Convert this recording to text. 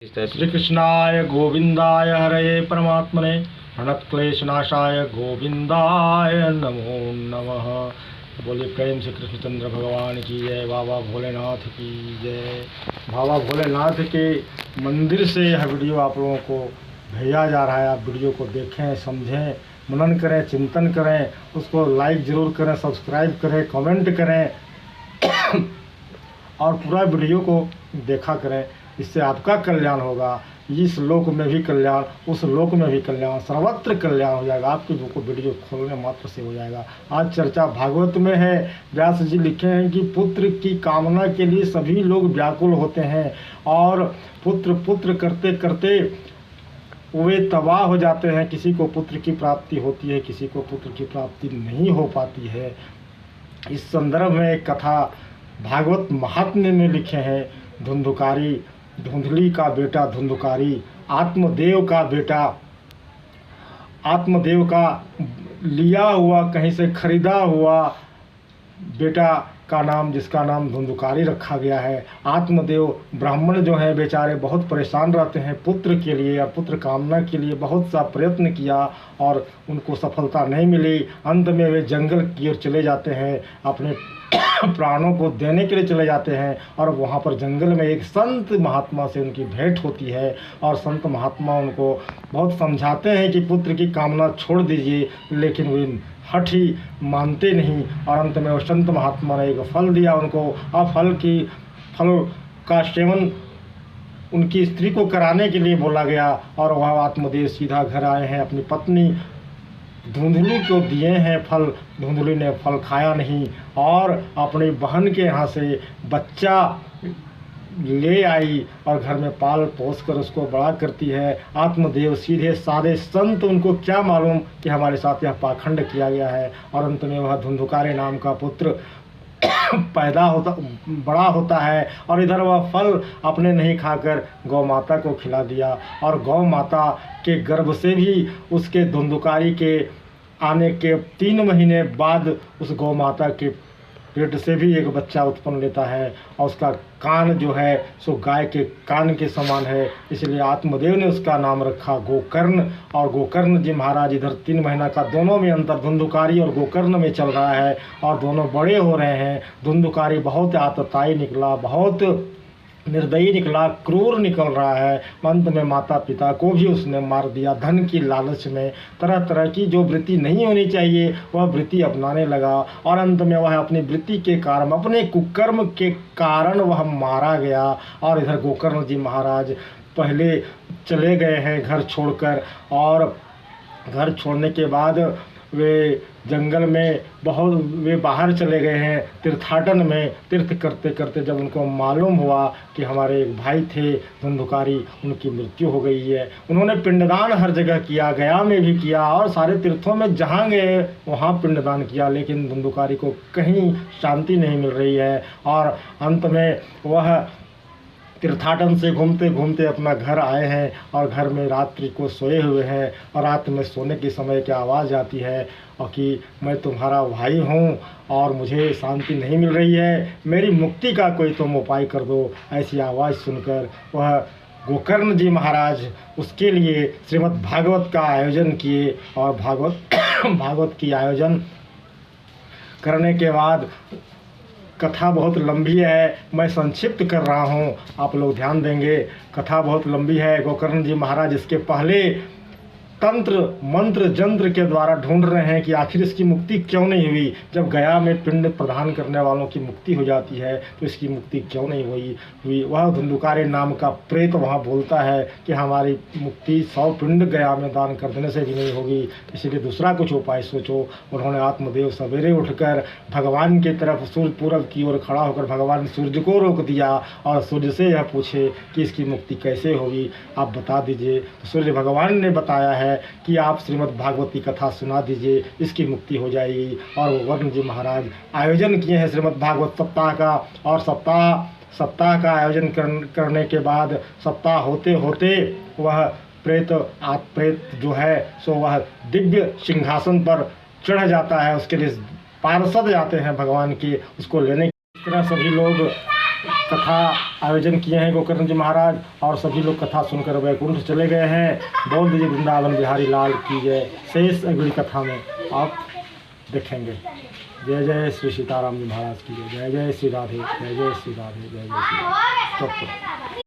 श्री कृष्णाय गोविंदाय हरये परमात्मने प्रणतक्लेशनाशाय गोविंदाय नमो नमः। बोलिए प्रेम से कृष्णचंद्र भगवान की जय। बाबा भोलेनाथ की जय। बाबा भोलेनाथ के मंदिर से यह वीडियो आप लोगों को भेजा जा रहा है। आप वीडियो को देखें, समझें, मनन करें, चिंतन करें, उसको लाइक ज़रूर करें, सब्सक्राइब करें, कमेंट करें और पूरा वीडियो को देखा करें। इससे आपका कल्याण होगा, इस लोक में भी कल्याण, उस लोक में भी कल्याण, सर्वत्र कल्याण हो जाएगा। आपकी को वीडियो खोलने मात्र से हो जाएगा। आज चर्चा भागवत में है। व्यास जी लिखे हैं कि पुत्र की कामना के लिए सभी लोग व्याकुल होते हैं और पुत्र पुत्र करते करते वे तबाह हो जाते हैं। किसी को पुत्र की प्राप्ति होती है, किसी को पुत्र की प्राप्ति नहीं हो पाती है। इस संदर्भ में एक कथा भागवत महात्म्य में लिखे हैं। धुंधुकारी, धुंधली का बेटा धुंधुकारी, आत्मदेव का बेटा, आत्मदेव का लिया हुआ, कहीं से खरीदा हुआ बेटा का नाम, जिसका नाम धुंधुकारी रखा गया है। आत्मदेव ब्राह्मण जो हैं बेचारे बहुत परेशान रहते हैं पुत्र के लिए और पुत्र कामना के लिए बहुत सा प्रयत्न किया और उनको सफलता नहीं मिली। अंत में वे जंगल की ओर चले जाते हैं, अपने प्राणों को देने के लिए चले जाते हैं और वहाँ पर जंगल में एक संत महात्मा से उनकी भेंट होती है और संत महात्मा उनको बहुत समझाते हैं कि पुत्र की कामना छोड़ दीजिए, लेकिन वे हठ ही मानते नहीं। और अंत में वो संत महात्मा ने एक फल दिया उनको। और फल का सेवन उनकी स्त्री को कराने के लिए बोला गया और वह आत्मदेव सीधा घर आए हैं। अपनी पत्नी धुंधली को दिए हैं फल। धुंधली ने फल खाया नहीं और अपनी बहन के यहाँ से बच्चा ले आई और घर में पाल पोस कर उसको बड़ा करती है। आत्मदेव सीधे साधे संत, उनको क्या मालूम कि हमारे साथ यह पाखंड किया गया है। और अंत में वह धुंधुकारी नाम का पुत्र बड़ा होता है और इधर वह फल अपने नहीं खाकर गौ माता को खिला दिया और गौ माता के गर्भ से भी उसके धुंधुकारी के आने के 3 महीने बाद उस गौ माता के पेट से भी एक बच्चा उत्पन्न लेता है और उसका कान जो है सो गाय के कान के समान है। इसलिए आत्मदेव ने उसका नाम रखा गोकर्ण। और गोकर्ण जी महाराज इधर 3 महीना का दोनों में अंतर धुंधुकारी और गोकर्ण में चल रहा है और दोनों बड़े हो रहे हैं। धुंधुकारी बहुत आतताई निकला, बहुत निर्दयी निकला, क्रूर निकल रहा है। अंत में माता पिता को भी उसने मार दिया। धन की लालच में तरह तरह की जो वृत्ति नहीं होनी चाहिए वह वृत्ति अपनाने लगा और अंत में वह अपनी वृत्ति के कारण, अपने कुकर्म के कारण वह मारा गया। और इधर गोकर्ण जी महाराज पहले चले गए हैं घर छोड़कर और घर छोड़ने के बाद वे जंगल में वे बाहर चले गए हैं तीर्थाटन में। तीर्थ करते करते जब उनको मालूम हुआ कि हमारे एक भाई थे धुंधुकारी, उनकी मृत्यु हो गई है, उन्होंने पिंडदान हर जगह किया, गया में भी किया और सारे तीर्थों में जहाँ गए वहाँ पिंडदान किया, लेकिन धुंधुकारी को कहीं शांति नहीं मिल रही है। और अंत में वह तीर्थाटन से घूमते घूमते अपना घर आए हैं और घर में रात्रि को सोए हुए हैं और रात में सोने के समय की आवाज़ आती है और कि मैं तुम्हारा भाई हूँ और मुझे शांति नहीं मिल रही है, मेरी मुक्ति का कोई तुम उपाय कर दो। ऐसी आवाज़ सुनकर वह गोकर्ण जी महाराज उसके लिए श्रीमद् भागवत का आयोजन किए और भागवत की आयोजन करने के बाद कथा बहुत लंबी है, मैं संक्षिप्त कर रहा हूँ, आप लोग ध्यान देंगे। कथा बहुत लंबी है। गोकर्ण जी महाराज इसके पहले तंत्र मंत्र जंत्र के द्वारा ढूंढ रहे हैं कि आखिर इसकी मुक्ति क्यों नहीं हुई। जब गया में पिंड प्रदान करने वालों की मुक्ति हो जाती है तो इसकी मुक्ति क्यों नहीं हुई। वह धुंधुकारी नाम का प्रेत वहाँ बोलता है कि हमारी मुक्ति 100 पिंड गया में दान कर देने से भी नहीं होगी, इसलिए दूसरा कुछ उपाय सोचो। उन्होंने आत्मदेव सवेरे उठकर भगवान की तरफ सूर्य पूरब की ओर खड़ा होकर भगवान सूर्य को रोक दिया और सूर्य से यह पूछे कि इसकी मुक्ति कैसे होगी, आप बता दीजिए। तो सूर्य भगवान ने बताया है कि आप श्रीमद् भागवत की कथा सुना दीजिए, इसकी मुक्ति हो जाएगी। और गोकर्ण जी महाराज आयोजन किए हैं श्रीमद् भागवत सप्ताह का और सप्ताह का आयोजन करने के बाद सप्ताह होते होते वह प्रेत जो है सो वह दिव्य सिंहासन पर चढ़ जाता है। उसके लिए पार्षद जाते हैं भगवान के उसको लेने। इस तरह सभी लोग कथा आयोजन किए हैं गोकर्ण जी महाराज, और सभी लोग कथा सुनकर वैकुंठ चले गए हैं। बोल दीजिए वृंदावन बिहारी लाल की जय। शेष अगली कथा में आप देखेंगे। जय जय श्री सीताराम जी महाराज की जय। जय जय श्री राधे, जय जय श्री राधे, जय जय श्री राधे। स्टॉप करो।